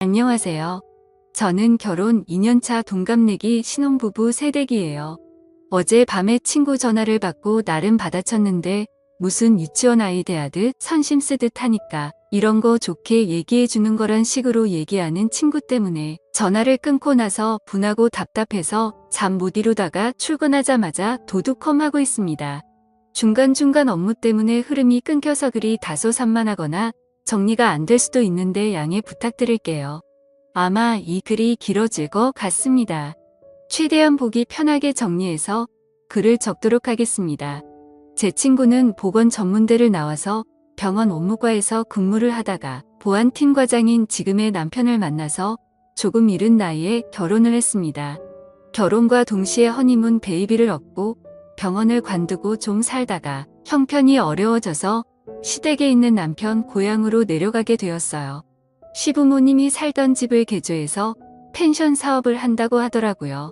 안녕하세요. 저는 결혼 2년차 동갑내기 신혼부부 새댁이에요. 어제 밤에 친구 전화를 받고 나름 받아쳤는데 무슨 유치원 아이 대하듯 선심 쓰듯 하니까 이런 거 좋게 얘기해 주는 거란 식으로 얘기하는 친구 때문에 전화를 끊고 나서 분하고 답답해서 잠 못 이루다가 출근하자마자 도둑컴하고 있습니다. 중간중간 업무 때문에 흐름이 끊겨서 글이 다소 산만하거나 정리가 안 될 수도 있는데 양해 부탁드릴게요. 아마 이 글이 길어질 것 같습니다. 최대한 보기 편하게 정리해서 글을 적도록 하겠습니다. 제 친구는 보건 전문대를 나와서 병원 업무과에서 근무를 하다가 보안팀 과장인 지금의 남편을 만나서 조금 이른 나이에 결혼을 했습니다. 결혼과 동시에 허니문 베이비를 얻고 병원을 관두고 좀 살다가 형편이 어려워져서 시댁에 있는 남편 고향으로 내려가게 되었어요. 시부모님이 살던 집을 개조해서 펜션 사업을 한다고 하더라고요.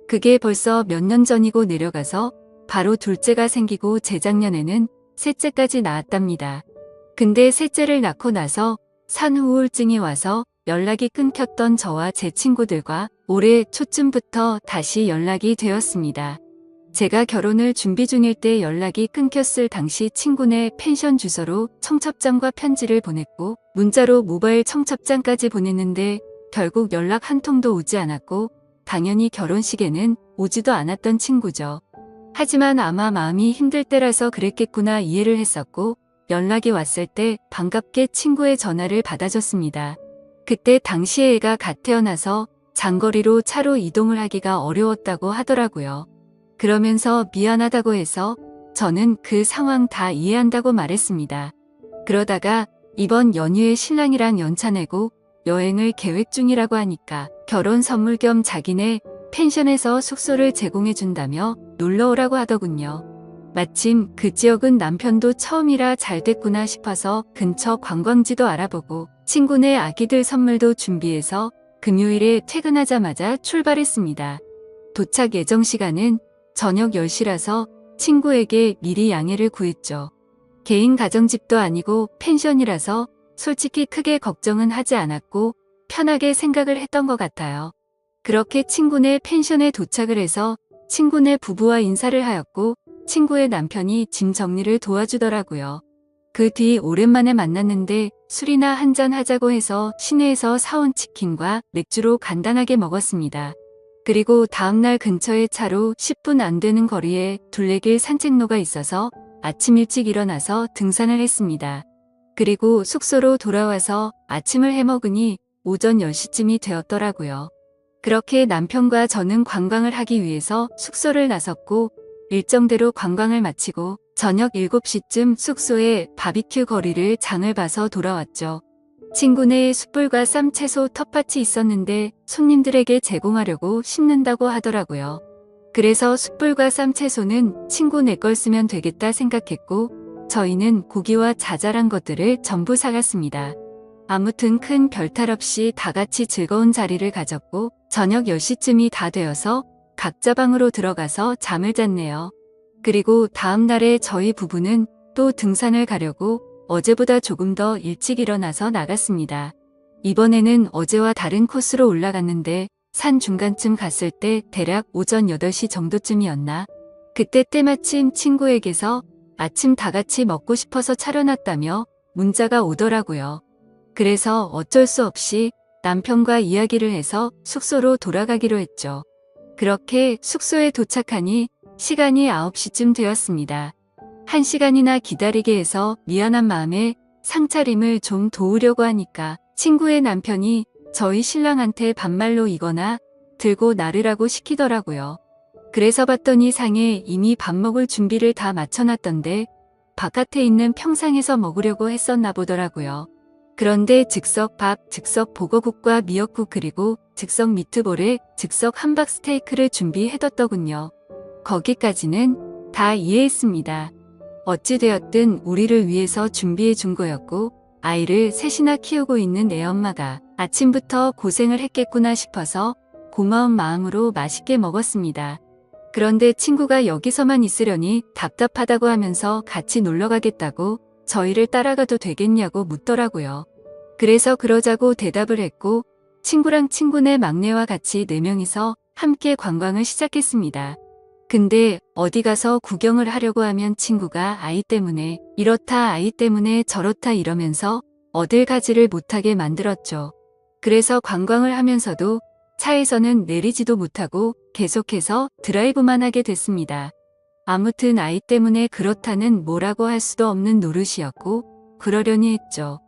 그게 벌써 몇 년 전이고 내려가서 바로 둘째가 생기고 재작년에는 셋째까지 낳았답니다. 근데 셋째를 낳고 나서 산후우울증이 와서 연락이 끊겼던 저와 제 친구들과 올해 초쯤부터 다시 연락이 되었습니다. 제가 결혼을 준비 중일 때 연락이 끊겼을 당시 친구네 펜션 주소로 청첩장과 편지를 보냈고 문자로 모바일 청첩장까지 보냈는데 결국 연락 한 통도 오지 않았고 당연히 결혼식에는 오지도 않았던 친구죠. 하지만 아마 마음이 힘들 때라서 그랬겠구나 이해를 했었고 연락이 왔을 때 반갑게 친구의 전화를 받아줬습니다. 그때 당시에 애가 갓 태어나서 장거리로 차로 이동을 하기가 어려웠다고 하더라고요. 그러면서 미안하다고 해서 저는 그 상황 다 이해한다고 말했습니다. 그러다가 이번 연휴에 신랑이랑 연차 내고 여행을 계획 중이라고 하니까 결혼 선물 겸 자기네 펜션에서 숙소를 제공해준다며 놀러오라고 하더군요. 마침 그 지역은 남편도 처음이라 잘 됐구나 싶어서 근처 관광지도 알아보고 친구네 아기들 선물도 준비해서 금요일에 퇴근하자마자 출발했습니다. 도착 예정 시간은 저녁 10시라서 친구에게 미리 양해를 구했죠. 개인 가정집도 아니고 펜션이라서 솔직히 크게 걱정은 하지 않았고 편하게 생각을 했던 것 같아요. 그렇게 친구네 펜션에 도착을 해서 친구네 부부와 인사를 하였고 친구의 남편이 짐 정리를 도와주더라고요. 그 뒤 오랜만에 만났는데 술이나 한잔 하자고 해서 시내에서 사온 치킨과 맥주로 간단하게 먹었습니다. 그리고 다음날 근처에 차로 10분 안 되는 거리에 둘레길 산책로가 있어서 아침 일찍 일어나서 등산을 했습니다. 그리고 숙소로 돌아와서 아침을 해먹으니 오전 10시쯤이 되었더라고요. 그렇게 남편과 저는 관광을 하기 위해서 숙소를 나섰고 일정대로 관광을 마치고 저녁 7시쯤 숙소에 바비큐 거리를 장을 봐서 돌아왔죠. 친구네 숯불과 쌈 채소 텃밭이 있었는데 손님들에게 제공하려고 심는다고 하더라고요. 그래서 숯불과 쌈 채소는 친구네 걸 쓰면 되겠다 생각했고 저희는 고기와 자잘한 것들을 전부 사갔습니다. 아무튼 큰 별탈 없이 다 같이 즐거운 자리를 가졌고 저녁 10시쯤이 다 되어서 각자 방으로 들어가서 잠을 잤네요. 그리고 다음 날에 저희 부부는 또 등산을 가려고 어제보다 조금 더 일찍 일어나서 나갔습니다. 이번에는 어제와 다른 코스로 올라갔는데 산 중간쯤 갔을 때 대략 오전 8시 정도쯤이었나? 그때 때마침 친구에게서 아침 다 같이 먹고 싶어서 차려놨다며 문자가 오더라고요. 그래서 어쩔 수 없이 남편과 이야기를 해서 숙소로 돌아가기로 했죠. 그렇게 숙소에 도착하니 시간이 9시쯤 되었습니다. 1시간이나 기다리게 해서 미안한 마음에 상차림을 좀 도우려고 하니까 친구의 남편이 저희 신랑한테 반말로 이거나 들고 나르라고 시키더라고요. 그래서 봤더니 상에 이미 밥 먹을 준비를 다 마쳐놨던데 바깥에 있는 평상에서 먹으려고 했었나 보더라고요. 그런데 즉석 밥, 즉석 보거국과 미역국 그리고 즉석 미트볼에 즉석 함박 스테이크를 준비해뒀더군요. 거기까지는 다 이해했습니다. 어찌되었든 우리를 위해서 준비해 준 거였고 아이를 셋이나 키우고 있는 애 엄마가 아침부터 고생을 했겠구나 싶어서 고마운 마음으로 맛있게 먹었습니다. 그런데 친구가 여기서만 있으려니 답답하다고 하면서 같이 놀러 가겠다고 저희를 따라가도 되겠냐고 묻더라고요. 그래서 그러자고 대답을 했고 친구랑 친구네 막내와 같이 4명이서 함께 관광을 시작했습니다. 근데 어디 가서 구경을 하려고 하면 친구가 아이 때문에 이렇다 아이 때문에 저렇다 이러면서 어딜 가지를 못하게 만들었죠. 그래서 관광을 하면서도 차에서는 내리지도 못하고 계속해서 드라이브만 하게 됐습니다. 아무튼 아이 때문에 그렇다는 뭐라고 할 수도 없는 노릇이었고 그러려니 했죠.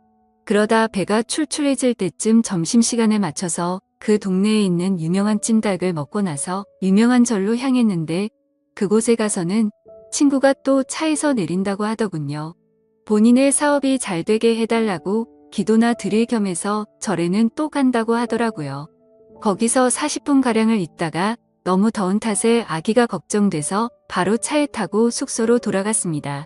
그러다 배가 출출해질 때쯤 점심시간에 맞춰서 그 동네에 있는 유명한 찜닭을 먹고 나서 유명한 절로 향했는데 그곳에 가서는 친구가 또 차에서 내린다고 하더군요. 본인의 사업이 잘 되게 해달라고 기도나 드릴 겸해서 절에는 또 간다고 하더라고요. 거기서 40분가량을 있다가 너무 더운 탓에 아기가 걱정돼서 바로 차에 타고 숙소로 돌아갔습니다.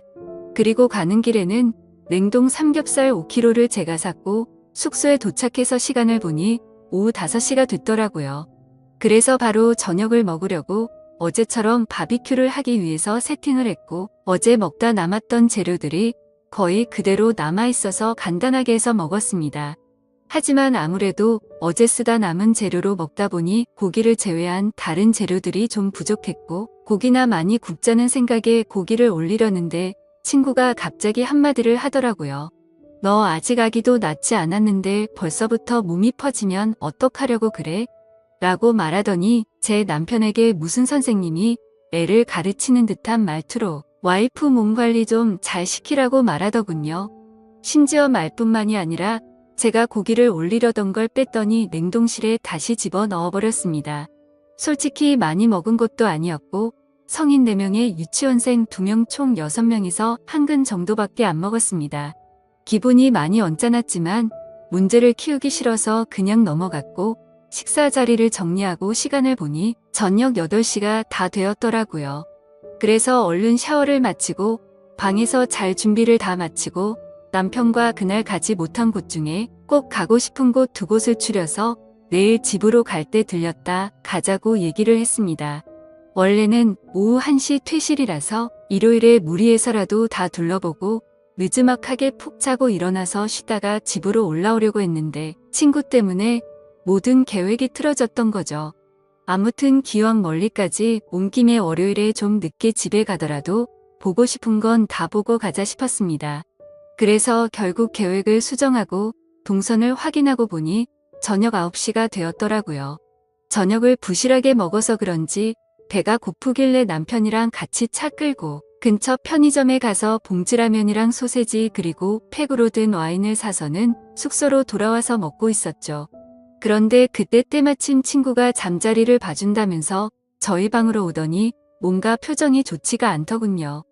그리고 가는 길에는 냉동 삼겹살 5kg를 제가 샀고 숙소에 도착해서 시간을 보니 오후 5시가 됐더라고요. 그래서 바로 저녁을 먹으려고 어제처럼 바비큐를 하기 위해서 세팅을 했고 어제 먹다 남았던 재료들이 거의 그대로 남아있어서 간단하게 해서 먹었습니다. 하지만 아무래도 어제 쓰다 남은 재료로 먹다 보니 고기를 제외한 다른 재료들이 좀 부족했고 고기나 많이 굽자는 생각에 고기를 올리려는데 친구가 갑자기 한마디를 하더라고요. 너 아직 아기도 낳지 않았는데 벌써부터 몸이 퍼지면 어떡하려고 그래? 라고 말하더니 제 남편에게 무슨 선생님이 애를 가르치는 듯한 말투로 와이프 몸 관리 좀 잘 시키라고 말하더군요. 심지어 말뿐만이 아니라 제가 고기를 올리려던 걸 뺐더니 냉동실에 다시 집어 넣어버렸습니다. 솔직히 많이 먹은 것도 아니었고 성인 4명에 유치원생 2명 총 6명이서 한 근 정도밖에 안 먹었습니다. 기분이 많이 언짢았지만 문제를 키우기 싫어서 그냥 넘어갔고 식사 자리를 정리하고 시간을 보니 저녁 8시가 다 되었더라고요. 그래서 얼른 샤워를 마치고 방에서 잘 준비를 다 마치고 남편과 그날 가지 못한 곳 중에 꼭 가고 싶은 곳 2곳을 추려서 내일 집으로 갈 때 들렸다 가자고 얘기를 했습니다. 원래는 오후 1시 퇴실이라서 일요일에 무리해서라도 다 둘러보고 느즈막하게 푹 자고 일어나서 쉬다가 집으로 올라오려고 했는데 친구 때문에 모든 계획이 틀어졌던 거죠. 아무튼 기왕 멀리까지 온 김에 월요일에 좀 늦게 집에 가더라도 보고 싶은 건 다 보고 가자 싶었습니다. 그래서 결국 계획을 수정하고 동선을 확인하고 보니 저녁 9시가 되었더라고요. 저녁을 부실하게 먹어서 그런지 배가 고프길래 남편이랑 같이 차 끌고 근처 편의점에 가서 봉지라면이랑 소세지 그리고 팩으로 든 와인을 사서는 숙소로 돌아와서 먹고 있었죠. 그런데 그때 때마침 친구가 잠자리를 봐준다면서 저희 방으로 오더니 뭔가 표정이 좋지가 않더군요.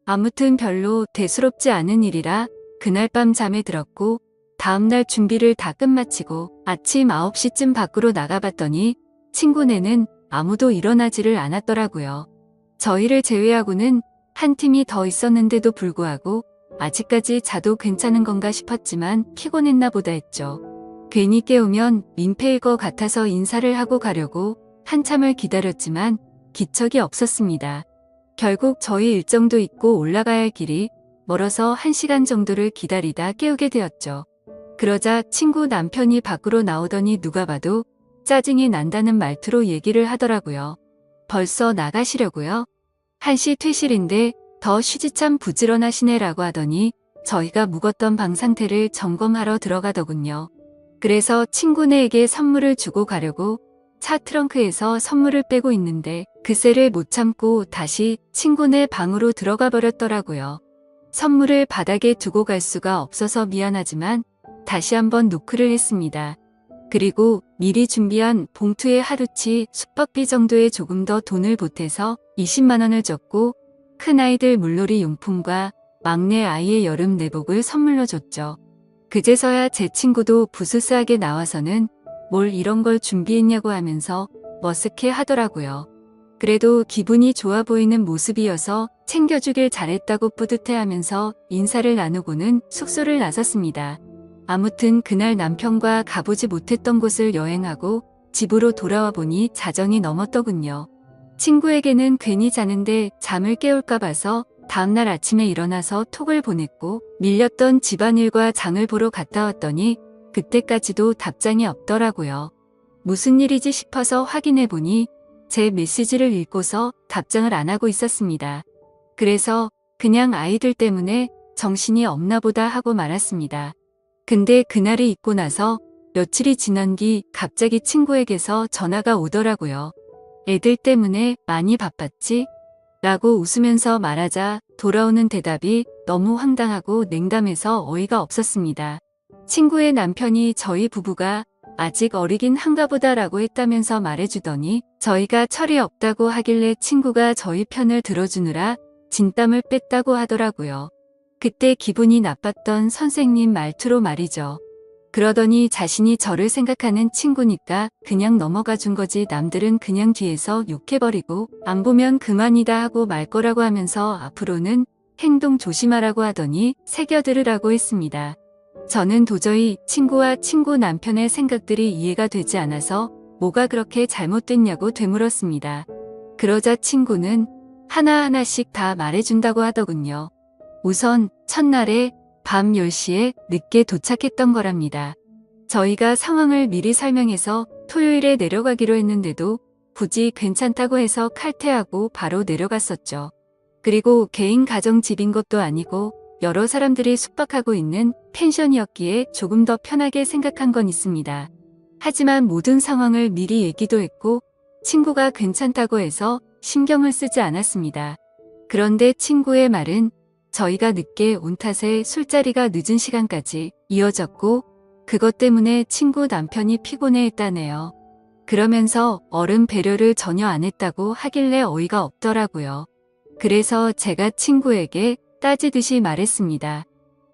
아무튼 별로 대수롭지 않은 일이라 그날 밤 잠에 들었고 다음날 준비를 다 끝마치고 아침 9시쯤 밖으로 나가봤더니 친구네는 아무도 일어나지를 않았더라고요. 저희를 제외하고는 한 팀이 더 있었는데도 불구하고 아직까지 자도 괜찮은 건가 싶었지만 피곤했나 보다 했죠. 괜히 깨우면 민폐일 것 같아서 인사를 하고 가려고 한참을 기다렸지만 기척이 없었습니다. 결국 저희 일정도 있고 올라가야 할 길이 멀어서 1시간 정도를 기다리다 깨우게 되었죠. 그러자 친구 남편이 밖으로 나오더니 누가 봐도 짜증이 난다는 말투로 얘기를 하더라고요. 벌써 나가시려고요? 1시 퇴실인데 더 쉬지참 부지런하시네라고 하더니 저희가 묵었던 방 상태를 점검하러 들어가더군요. 그래서 친구네에게 선물을 주고 가려고 차 트렁크에서 선물을 빼고 있는데 그새를 못 참고 다시 친구네 방으로 들어가 버렸더라고요. 선물을 바닥에 두고 갈 수가 없어서 미안하지만 다시 한번 노크를 했습니다. 그리고 미리 준비한 봉투에 하루치 숙박비 정도의 조금 더 돈을 보태서 20만 원을 줬고 큰아이들 물놀이 용품과 막내 아이의 여름 내복을 선물로 줬죠. 그제서야 제 친구도 부스스하게 나와서는 뭘 이런 걸 준비했냐고 하면서 머쓱해 하더라고요. 그래도 기분이 좋아 보이는 모습이어서 챙겨주길 잘했다고 뿌듯해하면서 인사를 나누고는 숙소를 나섰습니다. 아무튼 그날 남편과 가보지 못했던 곳을 여행하고 집으로 돌아와 보니 자정이 넘었더군요. 친구에게는 괜히 자는데 잠을 깨울까 봐서 다음날 아침에 일어나서 톡을 보냈고 밀렸던 집안일과 장을 보러 갔다 왔더니 그때까지도 답장이 없더라고요. 무슨 일이지 싶어서 확인해 보니 제 메시지를 읽고서 답장을 안 하고 있었습니다. 그래서 그냥 아이들 때문에 정신이 없나 보다 하고 말았습니다. 근데 그날이 있고 나서 며칠이 지난 뒤 갑자기 친구에게서 전화가 오더라고요. 애들 때문에 많이 바빴지? 라고 웃으면서 말하자 돌아오는 대답이 너무 황당하고 냉담해서 어이가 없었습니다. 친구의 남편이 저희 부부가 아직 어리긴 한가 보다라고 했다면서 말해주더니 저희가 철이 없다고 하길래 친구가 저희 편을 들어주느라 진땀을 뺐다고 하더라고요. 그때 기분이 나빴던 선생님 말투로 말이죠. 그러더니 자신이 저를 생각하는 친구니까 그냥 넘어가 준 거지 남들은 그냥 뒤에서 욕해버리고 안 보면 그만이다 하고 말 거라고 하면서 앞으로는 행동 조심하라고 하더니 새겨들으라고 했습니다. 저는 도저히 친구와 친구 남편의 생각들이 이해가 되지 않아서 뭐가 그렇게 잘못됐냐고 되물었습니다. 그러자 친구는 하나하나씩 다 말해준다고 하더군요. 우선 첫날에 밤 10시에 늦게 도착했던 거랍니다. 저희가 상황을 미리 설명해서 토요일에 내려가기로 했는데도 굳이 괜찮다고 해서 칼퇴하고 바로 내려갔었죠. 그리고 개인 가정집인 것도 아니고 여러 사람들이 숙박하고 있는 펜션이었기에 조금 더 편하게 생각한 건 있습니다. 하지만 모든 상황을 미리 얘기도 했고 친구가 괜찮다고 해서 신경을 쓰지 않았습니다. 그런데 친구의 말은 저희가 늦게 온 탓에 술자리가 늦은 시간까지 이어졌고 그것 때문에 친구 남편이 피곤해했다네요. 그러면서 어른 배려를 전혀 안 했다고 하길래 어이가 없더라고요. 그래서 제가 친구에게 따지듯이 말했습니다.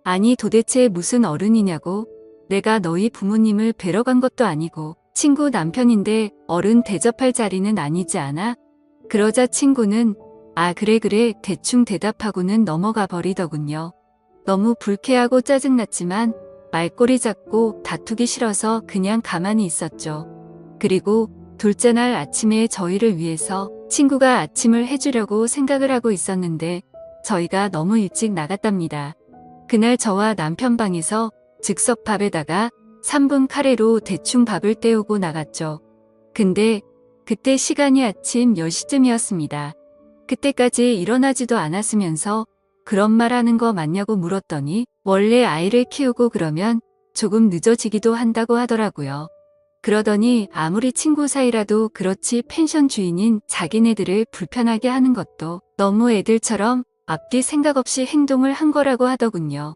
아니 도대체 무슨 어른이냐고. 내가 너희 부모님을 뵈러 간 것도 아니고 친구 남편인데 어른 대접할 자리는 아니지 않아? 그러자 친구는 아 그래 대충 대답하고는 넘어가 버리더군요. 너무 불쾌하고 짜증났지만 말꼬리 잡고 다투기 싫어서 그냥 가만히 있었죠. 그리고 둘째 날 아침에 저희를 위해서 친구가 아침을 해주려고 생각을 하고 있었는데 저희가 너무 일찍 나갔답니다. 그날 저와 남편 방에서 즉석밥에다가 3분 카레로 대충 밥을 때우고 나갔죠. 근데 그때 시간이 아침 10시쯤이었습니다. 그때까지 일어나지도 않았으면서 그런 말 하는 거 맞냐고 물었더니 원래 아이를 키우고 그러면 조금 늦어지기도 한다고 하더라고요. 그러더니 아무리 친구 사이라도 그렇지 펜션 주인인 자기네들을 불편하게 하는 것도 너무 애들처럼 앞뒤 생각 없이 행동을 한 거라고 하더군요.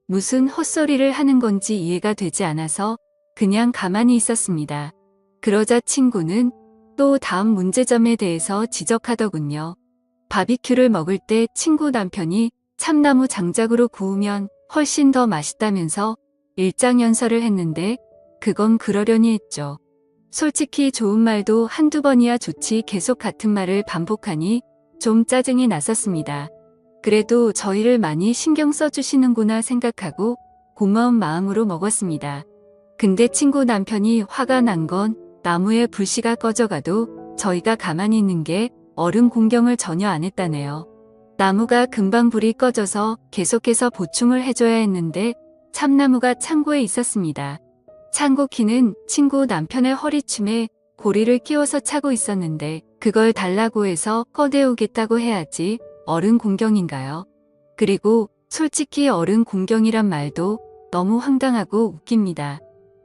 무슨 헛소리를 하는 건지 이해가 되지 않아서 그냥 가만히 있었습니다. 그러자 친구는 또 다음 문제점에 대해서 지적하더군요. 바비큐를 먹을 때 친구 남편이 참나무 장작으로 구우면 훨씬 더 맛있다면서 일장연설을 했는데 그건 그러려니 했죠. 솔직히 좋은 말도 한두 번이야 좋지 계속 같은 말을 반복하니 좀 짜증이 났었습니다. 그래도 저희를 많이 신경 써주시는구나 생각하고 고마운 마음으로 먹었습니다. 근데 친구 남편이 화가 난 건 나무에 불씨가 꺼져가도 저희가 가만히 있는 게 어른 공경을 전혀 안 했다네요. 나무가 금방 불이 꺼져서 계속해서 보충을 해줘야 했는데 참나무가 창고에 있었습니다. 창고 키는 친구 남편의 허리춤에 고리를 끼워서 차고 있었는데 그걸 달라고 해서 꺼내오겠다고 해야지 어른 공경인가요? 그리고 솔직히 어른 공경이란 말도 너무 황당하고 웃깁니다.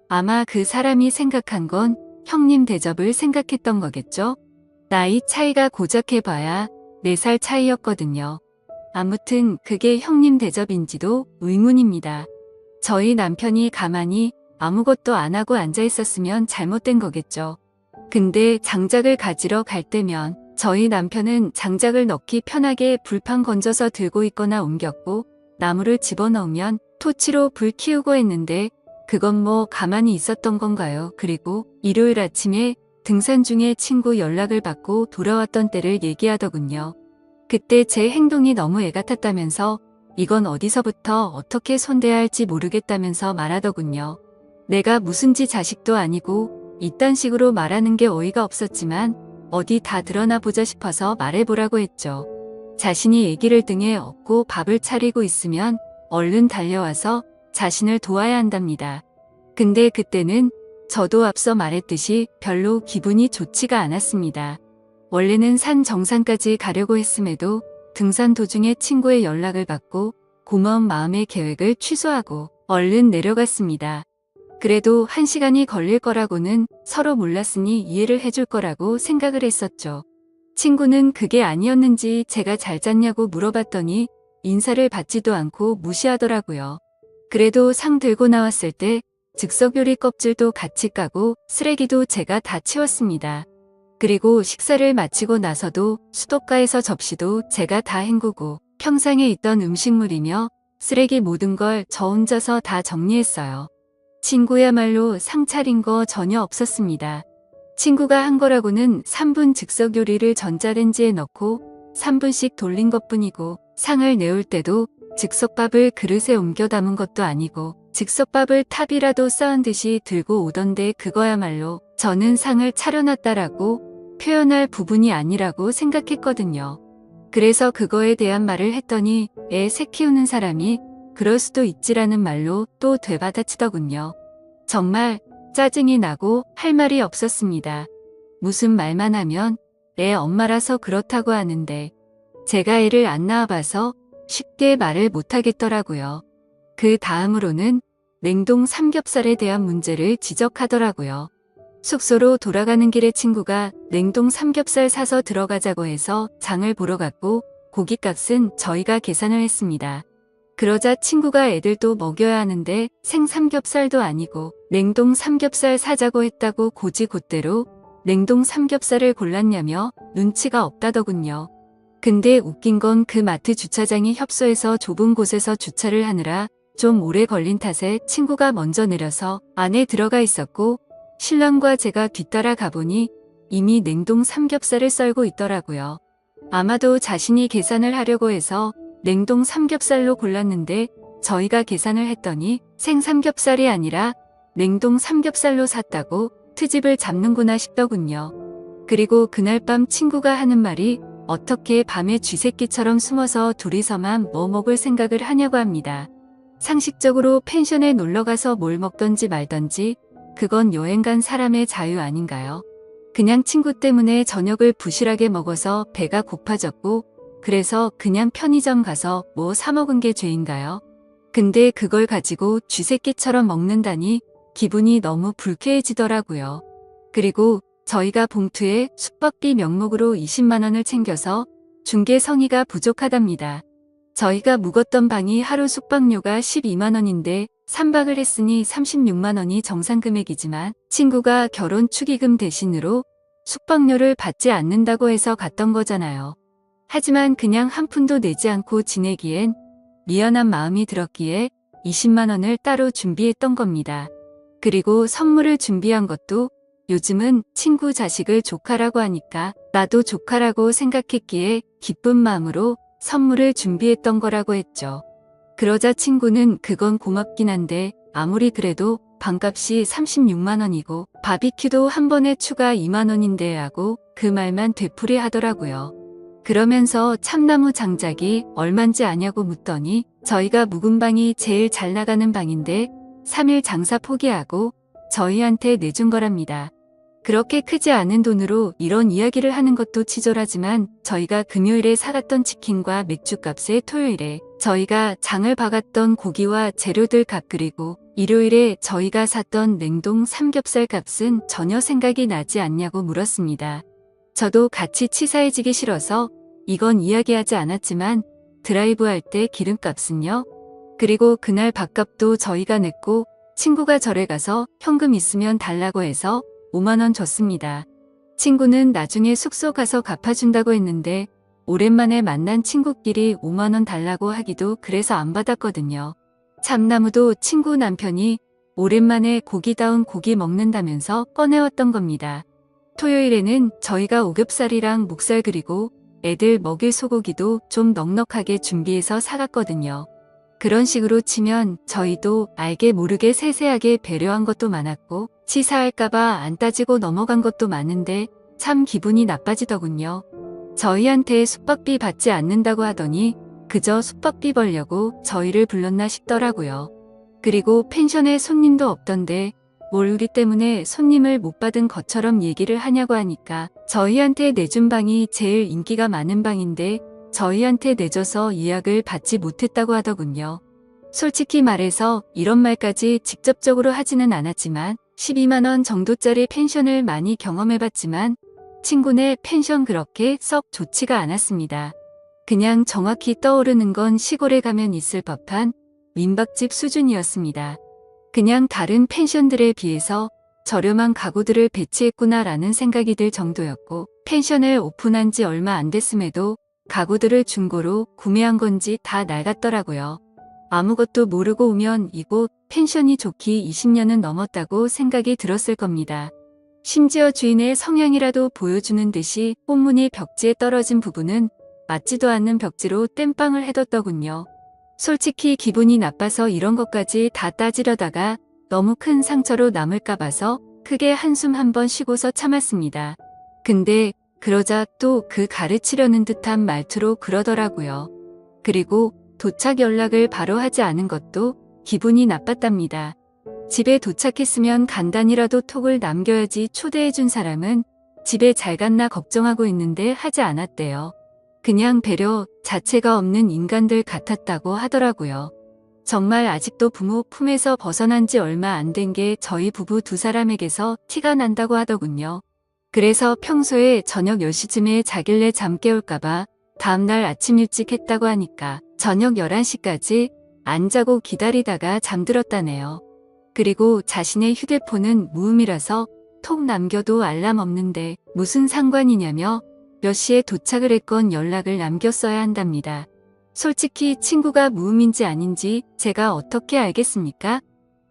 아마 그 사람이 생각한 건 형님 대접을 생각했던 거겠죠? 나이 차이가 고작 해봐야 4살 차이였거든요. 아무튼 그게 형님 대접인지도 의문입니다. 저희 남편이 가만히 아무것도 안 하고 앉아 있었으면 잘못된 거겠죠. 근데 장작을 가지러 갈 때면 저희 남편은 장작을 넣기 편하게 불판 건져서 들고 있거나 옮겼고 나무를 집어넣으면 토치로 불 키우고 했는데 그건 뭐 가만히 있었던 건가요? 그리고 일요일 아침에 등산 중에 친구 연락을 받고 돌아왔던 때를 얘기하더군요. 그때 제 행동이 너무 애 같았다면서 이건 어디서부터 어떻게 손대야 할지 모르겠다면서 말하더군요. 내가 무슨 지 자식도 아니고 이딴 식으로 말하는 게 어이가 없었지만 어디 다 드러나 보자 싶어서 말해보라고 했죠. 자신이 아기를 등에 업고 밥을 차리고 있으면 얼른 달려와서 자신을 도와야 한답니다. 근데 그때는 저도 앞서 말했듯이 별로 기분이 좋지가 않았습니다. 원래는 산 정상까지 가려고 했음에도 등산 도중에 친구의 연락을 받고 고마운 마음에 계획을 취소하고 얼른 내려갔습니다. 그래도 1시간이 걸릴 거라고는 서로 몰랐으니 이해를 해줄 거라고 생각을 했었죠. 친구는 그게 아니었는지 제가 잘 잤냐고 물어봤더니 인사를 받지도 않고 무시하더라고요. 그래도 상 들고 나왔을 때 즉석요리 껍질도 같이 까고 쓰레기도 제가 다 치웠습니다. 그리고 식사를 마치고 나서도 수도가에서 접시도 제가 다 헹구고 평상에 있던 음식물이며 쓰레기 모든 걸 저 혼자서 다 정리했어요. 친구야말로 상 차린 거 전혀 없었습니다. 친구가 한 거라고는 3분 즉석 요리를 전자레인지에 넣고 3분씩 돌린 것뿐이고 상을 내올 때도 즉석밥을 그릇에 옮겨 담은 것도 아니고 즉석밥을 탑이라도 쌓은 듯이 들고 오던데 그거야말로 저는 상을 차려놨다라고 표현할 부분이 아니라고 생각했거든요. 그래서 그거에 대한 말을 했더니 새 키우는 사람이 그럴 수도 있지라는 말로 또 되받아치더군요. 정말 짜증이 나고 할 말이 없었습니다. 무슨 말만 하면 애 엄마라서 그렇다고 하는데 제가 애를 안 낳아봐서 쉽게 말을 못하겠더라고요. 그 다음으로는 냉동 삼겹살에 대한 문제를 지적하더라고요. 숙소로 돌아가는 길에 친구가 냉동 삼겹살 사서 들어가자고 해서 장을 보러 갔고 고깃값은 저희가 계산을 했습니다. 그러자 친구가 애들도 먹여야 하는데 생삼겹살도 아니고 냉동 삼겹살 사자고 했다고 고지곳대로 냉동 삼겹살을 골랐냐며 눈치가 없다더군요. 근데 웃긴 건 그 마트 주차장이 협소해서 좁은 곳에서 주차를 하느라 좀 오래 걸린 탓에 친구가 먼저 내려서 안에 들어가 있었고 신랑과 제가 뒤따라 가보니 이미 냉동 삼겹살을 썰고 있더라고요. 아마도 자신이 계산을 하려고 해서 냉동 삼겹살로 골랐는데 저희가 계산을 했더니 생삼겹살이 아니라 냉동 삼겹살로 샀다고 트집을 잡는구나 싶더군요. 그리고 그날 밤 친구가 하는 말이 어떻게 밤에 쥐새끼처럼 숨어서 둘이서만 뭐 먹을 생각을 하냐고 합니다. 상식적으로 펜션에 놀러가서 뭘 먹던지 말던지 그건 여행 간 사람의 자유 아닌가요? 그냥 친구 때문에 저녁을 부실하게 먹어서 배가 고파졌고 그래서 그냥 편의점 가서 뭐 사 먹은 게 죄인가요? 근데 그걸 가지고 쥐새끼처럼 먹는다니 기분이 너무 불쾌해지더라고요. 그리고 저희가 봉투에 숙박비 명목으로 20만 원을 챙겨서 중개 성의가 부족하답니다. 저희가 묵었던 방이 하루 숙박료가 12만 원인데 3박을 했으니 36만 원이 정상 금액이지만 친구가 결혼 축의금 대신으로 숙박료를 받지 않는다고 해서 갔던 거잖아요. 하지만 그냥 한 푼도 내지 않고 지내기엔 미안한 마음이 들었기에 20만 원을 따로 준비했던 겁니다. 그리고 선물을 준비한 것도 요즘은 친구 자식을 조카라고 하니까 나도 조카라고 생각했기에 기쁜 마음으로 선물을 준비했던 거라고 했죠. 그러자 친구는 그건 고맙긴 한데 아무리 그래도 방값이 36만 원이고 바비큐도 한 번에 추가 2만 원인데 하고 그 말만 되풀이 하더라고요. 그러면서 참나무 장작이 얼만지 아냐고 묻더니 저희가 묵은 방이 제일 잘 나가는 방인데 3일 장사 포기하고 저희한테 내준 거랍니다. 그렇게 크지 않은 돈으로 이런 이야기를 하는 것도 치졸하지만 저희가 금요일에 사갔던 치킨과 맥주값에 토요일에 저희가 장을 봐갔던 고기와 재료들 값 그리고 일요일에 저희가 샀던 냉동 삼겹살 값은 전혀 생각이 나지 않냐고 물었습니다. 저도 같이 치사해지기 싫어서 이건 이야기하지 않았지만 드라이브 할 때 기름값은요? 그리고 그날 밥값도 저희가 냈고 친구가 절에 가서 현금 있으면 달라고 해서 5만 원 줬습니다. 친구는 나중에 숙소 가서 갚아준다고 했는데 오랜만에 만난 친구끼리 5만 원 달라고 하기도 그래서 안 받았거든요. 참나무도 친구 남편이 오랜만에 고기다운 고기 먹는다면서 꺼내왔던 겁니다. 토요일에는 저희가 오겹살이랑 목살 그리고 애들 먹일 소고기도 좀 넉넉하게 준비해서 사갔거든요. 그런 식으로 치면 저희도 알게 모르게 세세하게 배려한 것도 많았고 치사할까봐 안 따지고 넘어간 것도 많은데 참 기분이 나빠지더군요. 저희한테 숙박비 받지 않는다고 하더니 그저 숙박비 벌려고 저희를 불렀나 싶더라고요. 그리고 펜션에 손님도 없던데 뭘 우리 때문에 손님을 못 받은 것처럼 얘기를 하냐고 하니까 저희한테 내준 방이 제일 인기가 많은 방인데 저희한테 내줘서 예약을 받지 못했다고 하더군요. 솔직히 말해서 이런 말까지 직접적으로 하지는 않았지만 12만 원 정도짜리 펜션을 많이 경험해봤지만 친구네 펜션 그렇게 썩 좋지가 않았습니다. 그냥 정확히 떠오르는 건 시골에 가면 있을 법한 민박집 수준이었습니다. 그냥 다른 펜션들에 비해서 저렴한 가구들을 배치했구나라는 생각이 들 정도였고 펜션을 오픈한 지 얼마 안 됐음에도 가구들을 중고로 구매한 건지 다 낡았더라고요. 아무것도 모르고 오면 이곳 펜션이 좋기 20년은 넘었다고 생각이 들었을 겁니다. 심지어 주인의 성향이라도 보여주는 듯이 꽃무늬 벽지에 떨어진 부분은 맞지도 않는 벽지로 땜빵을 해뒀더군요. 솔직히 기분이 나빠서 이런 것까지 다 따지려다가 너무 큰 상처로 남을까 봐서 크게 한숨 한번 쉬고서 참았습니다. 근데 그러자 또 그 가르치려는 듯한 말투로 그러더라고요. 그리고 도착 연락을 바로 하지 않은 것도 기분이 나빴답니다. 집에 도착했으면 간단히라도 톡을 남겨야지 초대해준 사람은 집에 잘 갔나 걱정하고 있는데 하지 않았대요. 그냥 배려 자체가 없는 인간들 같았다고 하더라고요. 정말 아직도 부모 품에서 벗어난 지 얼마 안 된 게 저희 부부 두 사람에게서 티가 난다고 하더군요. 그래서 평소에 저녁 10시쯤에 자길래 잠 깨울까봐 다음날 아침 일찍 했다고 하니까 저녁 11시까지 안 자고 기다리다가 잠들었다네요. 그리고 자신의 휴대폰은 무음이라서 톡 남겨도 알람 없는데 무슨 상관이냐며 몇 시에 도착을 했건 연락을 남겼어야 한답니다. 솔직히 친구가 무음인지 아닌지 제가 어떻게 알겠습니까?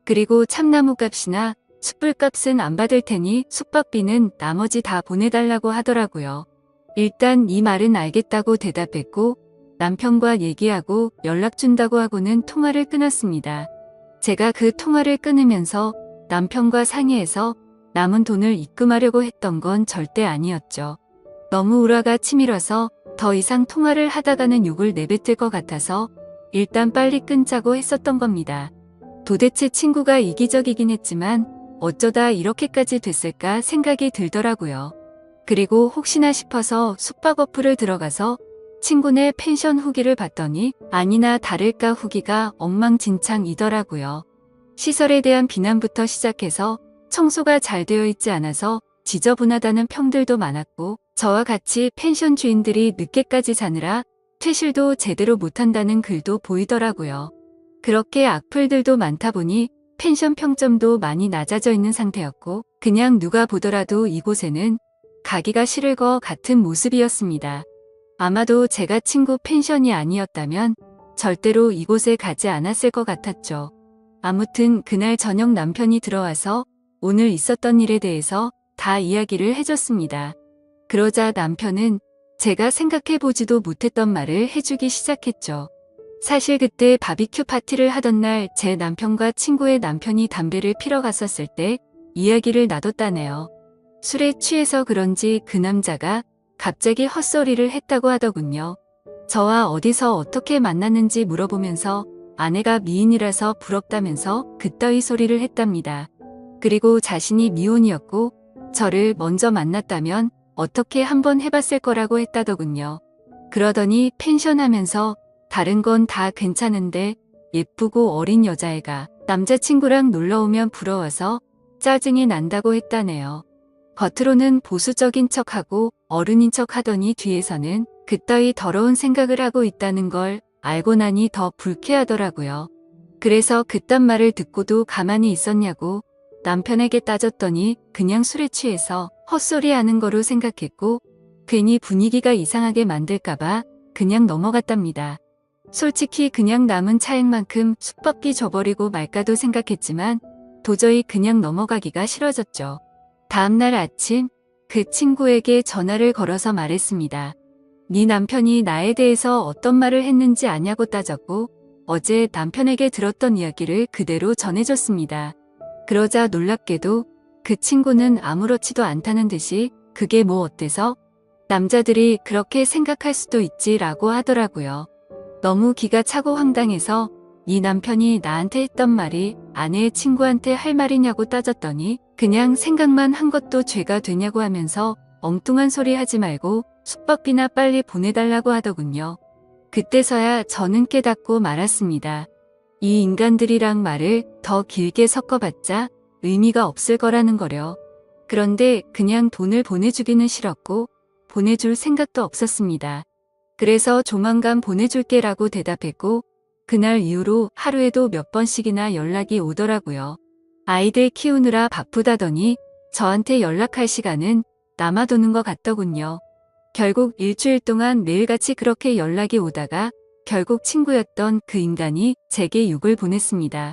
그리고 참나무 값이나 숯불 값은 안 받을 테니 숙박비는 나머지 다 보내달라고 하더라고요. 일단 이 말은 알겠다고 대답했고 남편과 얘기하고 연락 준다고 하고는 통화를 끊었습니다. 제가 그 통화를 끊으면서 남편과 상의해서 남은 돈을 입금하려고 했던 건 절대 아니었죠. 너무 우라가 치밀어서 더 이상 통화를 하다가는 욕을 내뱉을 것 같아서 일단 빨리 끊자고 했었던 겁니다. 도대체 친구가 이기적이긴 했지만 어쩌다 이렇게까지 됐을까 생각이 들더라고요. 그리고 혹시나 싶어서 숙박 어플을 들어가서 친구네 펜션 후기를 봤더니 아니나 다를까 후기가 엉망진창이더라고요. 시설에 대한 비난부터 시작해서 청소가 잘 되어 있지 않아서 지저분하다는 평들도 많았고 저와 같이 펜션 주인들이 늦게까지 자느라 퇴실도 제대로 못한다는 글도 보이더라고요. 그렇게 악플들도 많다 보니 펜션 평점도 많이 낮아져 있는 상태였고 그냥 누가 보더라도 이곳에는 가기가 싫을 것 같은 모습이었습니다. 아마도 제가 친구 펜션이 아니었다면 절대로 이곳에 가지 않았을 것 같았죠. 아무튼 그날 저녁 남편이 들어와서 오늘 있었던 일에 대해서 다 이야기를 해줬습니다. 그러자 남편은 제가 생각해보지도 못했던 말을 해주기 시작했죠. 사실 그때 바비큐 파티를 하던 날 제 남편과 친구의 남편이 담배를 피러 갔었을 때 이야기를 나눴다네요. 술에 취해서 그런지 그 남자가 갑자기 헛소리를 했다고 하더군요. 저와 어디서 어떻게 만났는지 물어보면서 아내가 미인이라서 부럽다면서 그따위 소리를 했답니다. 그리고 자신이 미혼이었고 저를 먼저 만났다면 어떻게 한번 해봤을 거라고 했다더군요. 그러더니 펜션 하면서 다른 건 다 괜찮은데 예쁘고 어린 여자애가 남자친구랑 놀러오면 부러워서 짜증이 난다고 했다네요. 겉으로는 보수적인 척하고 어른인 척하더니 뒤에서는 그따위 더러운 생각을 하고 있다는 걸 알고 나니 더 불쾌하더라고요. 그래서 그딴 말을 듣고도 가만히 있었냐고 남편에게 따졌더니 그냥 술에 취해서 헛소리하는 거로 생각했고 괜히 분위기가 이상하게 만들까봐 그냥 넘어갔답니다. 솔직히 그냥 남은 차액만큼 숙박비 줘버리고 말까도 생각했지만 도저히 그냥 넘어가기가 싫어졌죠. 다음날 아침 그 친구에게 전화를 걸어서 말했습니다. 네 남편이 나에 대해서 어떤 말을 했는지 아냐고 따졌고 어제 남편에게 들었던 이야기를 그대로 전해줬습니다. 그러자 놀랍게도 그 친구는 아무렇지도 않다는 듯이 그게 뭐 어때서? 남자들이 그렇게 생각할 수도 있지라고 하더라고요. 너무 기가 차고 황당해서 네 남편이 나한테 했던 말이 아내의 친구한테 할 말이냐고 따졌더니 그냥 생각만 한 것도 죄가 되냐고 하면서 엉뚱한 소리 하지 말고 숙박비나 빨리 보내달라고 하더군요. 그때서야 저는 깨닫고 말았습니다. 이 인간들이랑 말을 더 길게 섞어봤자 의미가 없을 거라는 거려. 그런데 그냥 돈을 보내주기는 싫었고 보내줄 생각도 없었습니다. 그래서 조만간 보내줄게라고 대답했고 그날 이후로 하루에도 몇 번씩이나 연락이 오더라고요. 아이들 키우느라 바쁘다더니 저한테 연락할 시간은 남아도는 것 같더군요. 결국 일주일 동안 매일같이 그렇게 연락이 오다가 결국 친구였던 그 인간이 제게 욕을 보냈습니다.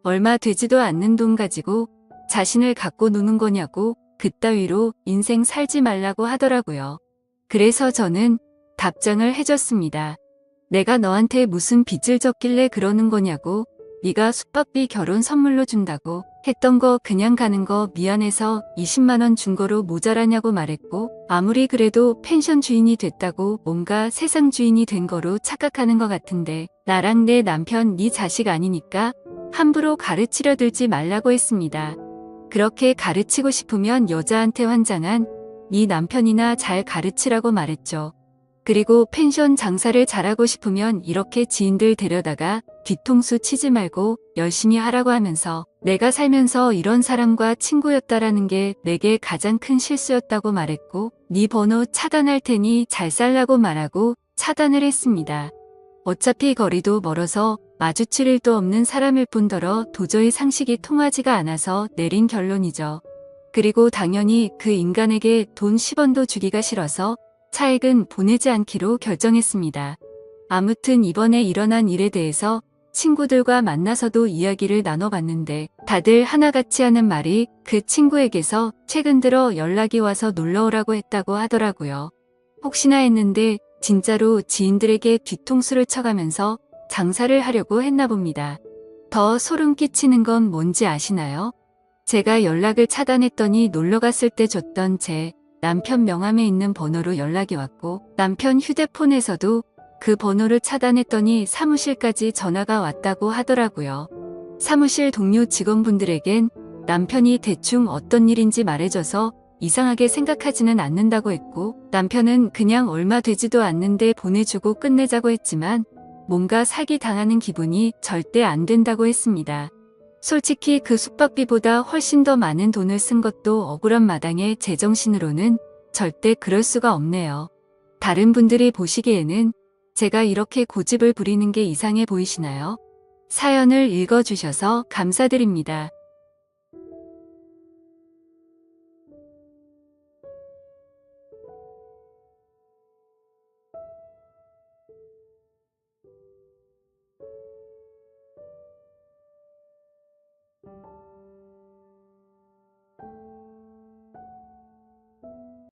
얼마 되지도 않는 돈 가지고 자신을 갖고 노는 거냐고 그따위로 인생 살지 말라고 하더라고요. 그래서 저는 답장을 해줬습니다. 내가 너한테 무슨 빚을 졌길래 그러는 거냐고, 네가 숙박비 결혼 선물로 준다고 했던 거 그냥 가는 거 미안해서 20만 원 준 거로 모자라냐고 말했고, 아무리 그래도 펜션 주인이 됐다고 뭔가 세상 주인이 된 거로 착각하는 것 같은데 나랑 내 남편 네 자식 아니니까 함부로 가르치려 들지 말라고 했습니다. 그렇게 가르치고 싶으면 여자한테 환장한 네 남편이나 잘 가르치라고 말했죠. 그리고 펜션 장사를 잘하고 싶으면 이렇게 지인들 데려다가 뒤통수 치지 말고 열심히 하라고 하면서 내가 살면서 이런 사람과 친구였다라는 게 내게 가장 큰 실수였다고 말했고 네 번호 차단할 테니 잘 살라고 말하고 차단을 했습니다. 어차피 거리도 멀어서 마주칠 일도 없는 사람일 뿐더러 도저히 상식이 통하지가 않아서 내린 결론이죠. 그리고 당연히 그 인간에게 돈 10원도 주기가 싫어서 차액은 보내지 않기로 결정했습니다. 아무튼 이번에 일어난 일에 대해서 친구들과 만나서도 이야기를 나눠봤는데 다들 하나같이 하는 말이 그 친구에게서 최근 들어 연락이 와서 놀러오라고 했다고 하더라고요. 혹시나 했는데 진짜로 지인들에게 뒤통수를 쳐가면서 장사를 하려고 했나 봅니다. 더 소름 끼치는 건 뭔지 아시나요? 제가 연락을 차단했더니 놀러갔을 때 줬던 제 남편 명함에 있는 번호로 연락이 왔고 남편 휴대폰에서도 그 번호를 차단했더니 사무실까지 전화가 왔다고 하더라고요. 사무실 동료 직원분들에겐 남편이 대충 어떤 일인지 말해줘서 이상하게 생각하지는 않는다고 했고 남편은 그냥 얼마 되지도 않는데 보내주고 끝내자고 했지만 뭔가 사기 당하는 기분이 절대 안 된다고 했습니다. 솔직히 그 숙박비보다 훨씬 더 많은 돈을 쓴 것도 억울한 마당에 제정신으로는 절대 그럴 수가 없네요. 다른 분들이 보시기에는 제가 이렇게 고집을 부리는 게 이상해 보이시나요? 사연을 읽어주셔서 감사드립니다.